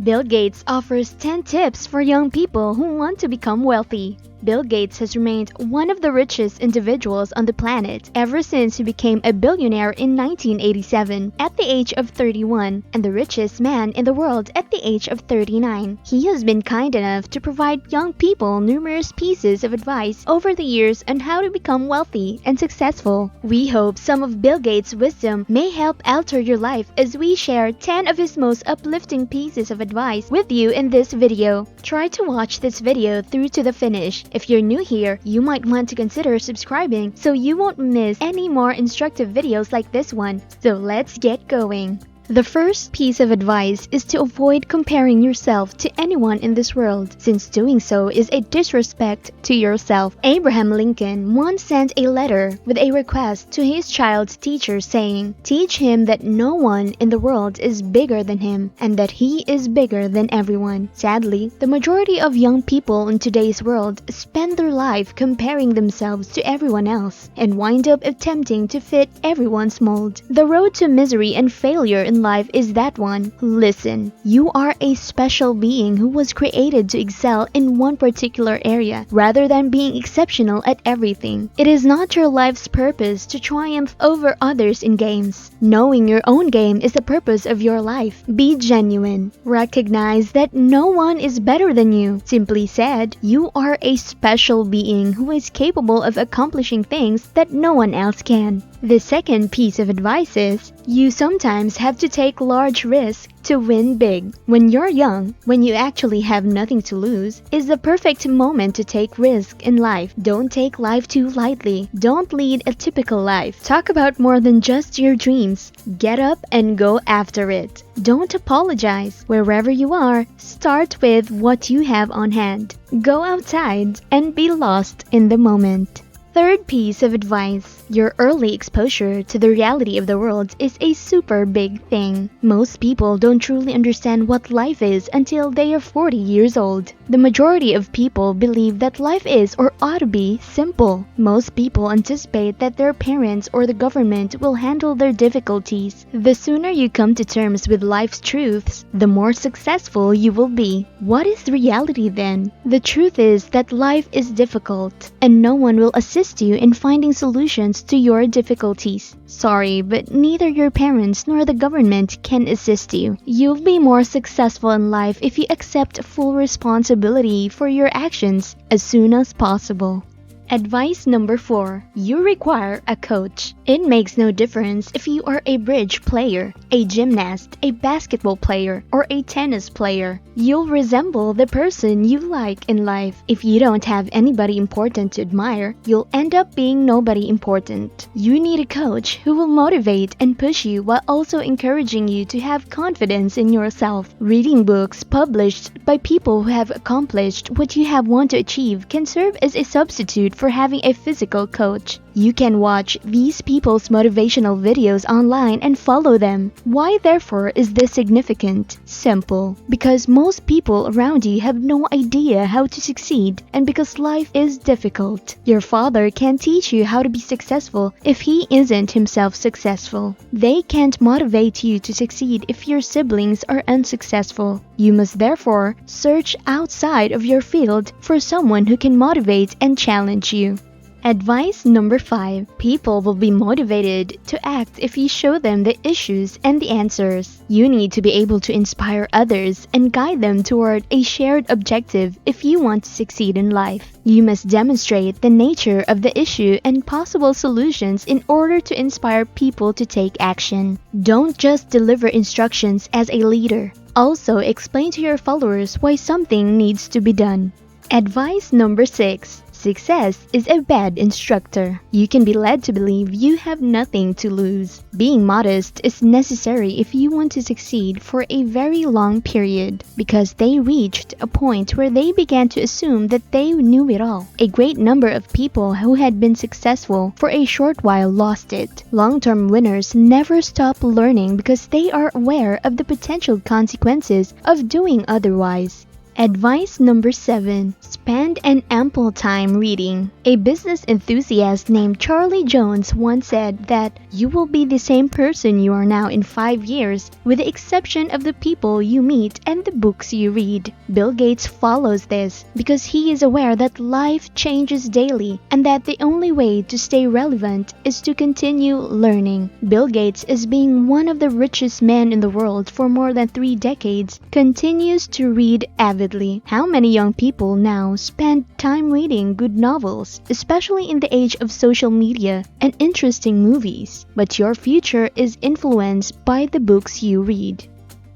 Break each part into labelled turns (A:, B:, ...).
A: Bill Gates offers 10 tips for young people who want to become wealthy. Bill Gates has remained one of the richest individuals on the planet ever since he became a billionaire in 1987 at the age of 31 and the richest man in the world at the age of 39. He has been kind enough to provide young people numerous pieces of advice over the years on how to become wealthy and successful. We hope some of Bill Gates' wisdom may help alter your life as we share 10 of his most uplifting pieces of advice with you in this video. Try to watch this video through to the finish. If you're new here, you might want to consider subscribing so you won't miss any more instructive videos like this one. So let's get going. The first piece of advice is to avoid comparing yourself to anyone in this world, since doing so is a disrespect to yourself. Abraham Lincoln once sent a letter with a request to his child's teacher saying, "Teach him that no one in the world is bigger than him and that he is bigger than everyone." Sadly, the majority of young people in today's world spend their life comparing themselves to everyone else and wind up attempting to fit everyone's mold. The road to misery and failure in life is that one. Listen, you are a special being who was created to excel in one particular area rather than being exceptional at everything. It is not your life's purpose to triumph over others in games. Knowing your own game is the purpose of your life. Be genuine. Recognize that no one is better than you. Simply said, you are a special being who is capable of accomplishing things that no one else can. The second piece of advice is, you sometimes have to take large risks to win big. When you're young, when you actually have nothing to lose, is the perfect moment to take risk in life. Don't take life too lightly. Don't lead a typical life. Talk about more than just your dreams. Get up and go after it. Don't apologize. Wherever you are, start with what you have on hand. Go outside and be lost in the moment. Third piece of advice, your early exposure to the reality of the world is a super big thing. Most people don't truly understand what life is until they are 40 years old. The majority of people believe that life is or ought to be simple. Most people anticipate that their parents or the government will handle their difficulties. The sooner you come to terms with life's truths, the more successful you will be. What is reality then? The truth is that life is difficult, and no one will assist you in finding solutions to your difficulties. Sorry, but neither your parents nor the government can assist you. You'll be more successful in life if you accept full responsibility for your actions as soon as possible. Advice number 4. You require a coach. It makes no difference if you are a bridge player, a gymnast, a basketball player, or a tennis player. You'll resemble the person you like in life. If you don't have anybody important to admire, you'll end up being nobody important. You need a coach who will motivate and push you while also encouraging you to have confidence in yourself. Reading books published by people who have accomplished what you have wanted to achieve can serve as a substitute for having a physical coach. You can watch these people's motivational videos online and follow them. Why therefore is this significant? Simple. Because most people around you have no idea how to succeed, and because life is difficult. Your father can't teach you how to be successful if he isn't himself successful. They can't motivate you to succeed if your siblings are unsuccessful. You must therefore search outside of your field for someone who can motivate and challenge you. Advice number 5. People will be motivated to act if you show them the issues and the answers. You need to be able to inspire others and guide them toward a shared objective if you want to succeed in life. You must demonstrate the nature of the issue and possible solutions in order to inspire people to take action. Don't just deliver instructions as a leader. Also, explain to your followers why something needs to be done. Advice number 6. Success is a bad instructor. You can be led to believe you have nothing to lose. Being modest is necessary if you want to succeed for a very long period, because they reached a point where they began to assume that they knew it all. A great number of people who had been successful for a short while lost it. Long-term winners never stop learning because they are aware of the potential consequences of doing otherwise. Advice number 7. Spend an ample time reading. A business enthusiast named Charlie Jones once said that you will be the same person you are now in 5 years, with the exception of the people you meet and the books you read. Bill Gates follows this because he is aware that life changes daily and that the only way to stay relevant is to continue learning. Bill Gates, as being one of the richest men in the world for more than 3 decades, continues to read avidly. How many young people now spend time reading good novels, especially in the age of social media and interesting movies? But your future is influenced by the books you read.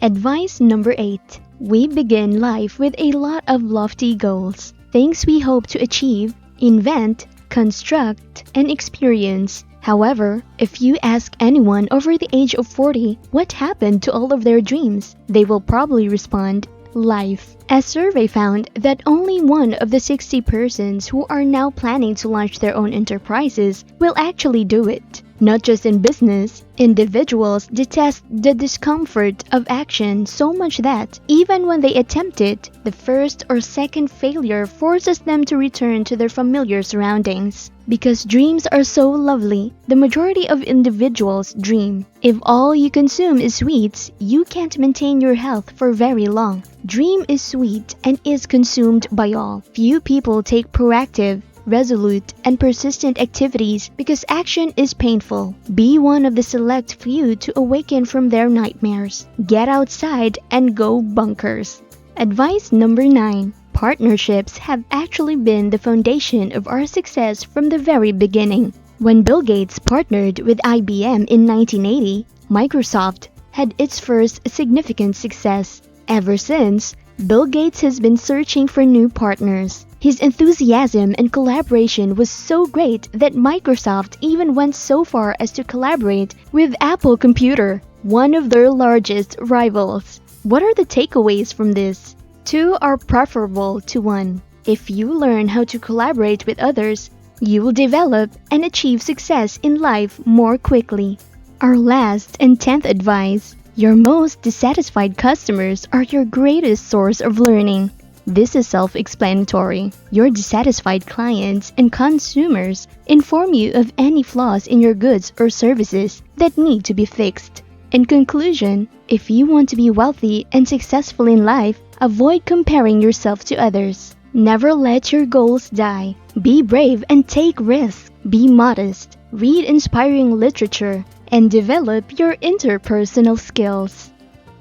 A: Advice number 8. We begin life with a lot of lofty goals, things we hope to achieve, invent, construct, and experience. However, if you ask anyone over the age of 40 what happened to all of their dreams, they will probably respond, life. A survey found that only one of the 60 persons who are now planning to launch their own enterprises will actually do it. Not just in business, individuals detest the discomfort of action so much that, even when they attempt it, the first or second failure forces them to return to their familiar surroundings. Because dreams are so lovely, the majority of individuals dream. If all you consume is sweets, you can't maintain your health for very long. Dream is sweet and is consumed by all. Few people take proactive, resolute, and persistent activities because action is painful. Be one of the select few to awaken from their nightmares. Get outside and go bonkers. Advice number 9. Partnerships have actually been the foundation of our success from the very beginning. When Bill Gates partnered with IBM in 1980, Microsoft had its first significant success. Ever since, Bill Gates has been searching for new partners. His enthusiasm and collaboration was so great that Microsoft even went so far as to collaborate with Apple Computer, one of their largest rivals. What are the takeaways from this? 2 are preferable to 1. If you learn how to collaborate with others, you will develop and achieve success in life more quickly. Our last and 10th advice: your most dissatisfied customers are your greatest source of learning. This is self-explanatory. Your dissatisfied clients and consumers inform you of any flaws in your goods or services that need to be fixed. In conclusion, if you want to be wealthy and successful in life, avoid comparing yourself to others. Never let your goals die. Be brave and take risks. Be modest. Read inspiring literature and develop your interpersonal skills.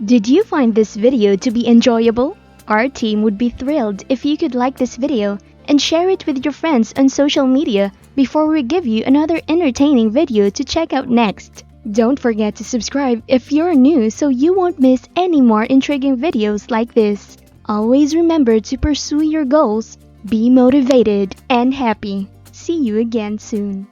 A: Did you find this video to be enjoyable? Our team would be thrilled if you could like this video and share it with your friends on social media before we give you another entertaining video to check out next. Don't forget to subscribe if you're new so you won't miss any more intriguing videos like this. Always remember to pursue your goals, be motivated and happy. See you again soon.